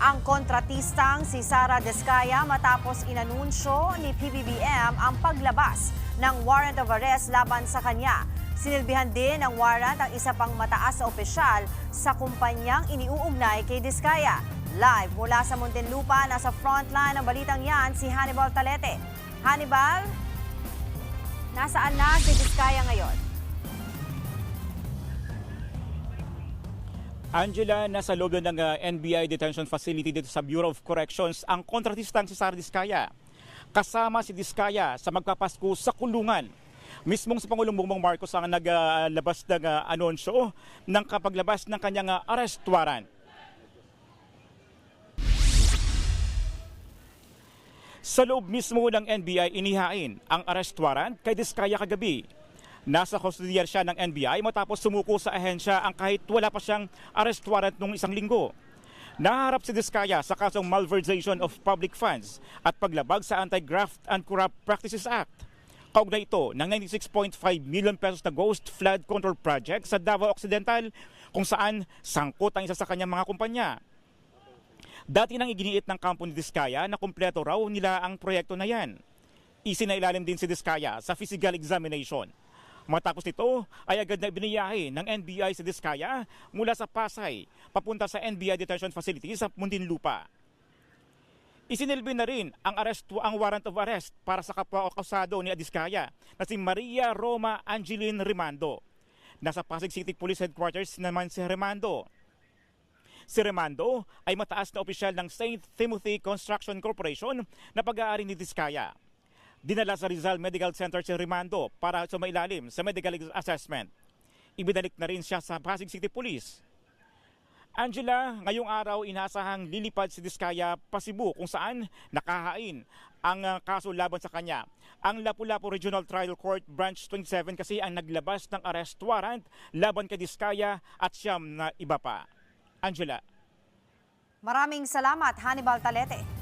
ang kontratistang si Sara Diskaya matapos inanunsyo ni PBBM ang paglabas ng warrant of arrest laban sa kanya. Sinilbihan din ng warrant ang isa pang mataas na opisyal sa kumpanyang iniuugnay kay Diskaya. Live mula sa Muntinlupa, nasa frontline ng balitang yan si Hannibal Talete. Hannibal, nasaan na si Diskaya ngayon? Angela, nasa loob ng NBI detention facility dito sa Bureau of Corrections ang kontratistang si Sara Diskaya. Kasama si Diskaya sa magpapasko sa kulungan. Mismong si Pangulong Bongbong Marcos ang naglabas ng anunsyo ng kapaglabas ng kanyang arrest warrant. Sa loob mismo ng NBI, inihain ang arrest warrant kay Diskaya kagabi. Nasa kustodiya siya ng NBI matapos sumuko sa ahensya ang kahit wala pa siyang arrest warrant noong isang linggo. Naharap si Diskaya sa kasong malversation of public funds at paglabag sa Anti-Graft and Corrupt Practices Act. Kaugnay ito ng 96.5 million pesos na ghost flood control project sa Davao Occidental kung saan sangkot ang isa sa kanyang mga kumpanya. Dati nang iginiit ng kampo ni Diskaya na kumpleto raw nila ang proyekto na yan. Isinailalim din si Diskaya sa physical examination. Matapos nito ay agad na biniyahe ng NBI si Diskaya mula sa Pasay papunta sa NBI detention facility sa Muntinlupa. Isinilbi na rin ang warrant of arrest para sa kapwa-akusado ni Diskaya na si Maria Roma Angeline Rimando. Nasa Pasig City Police Headquarters naman si Rimando. Si Rimando ay mataas na opisyal ng St. Timothy Construction Corporation na pag-aari ni Diskaya. Dinala sa Rizal Medical Center si Rimando para sumailalim sa medical assessment. Ibinalik na rin siya sa Pasig City Police. Angela, ngayong araw inasahang lilipad si Diskaya pa Cebu kung saan nakahain ang kaso laban sa kanya. Ang Lapu-Lapu Regional Trial Court Branch 27 kasi ang naglabas ng arrest warrant laban kay Diskaya at siyam na iba pa. Angela. Maraming salamat, Hannibal Talete.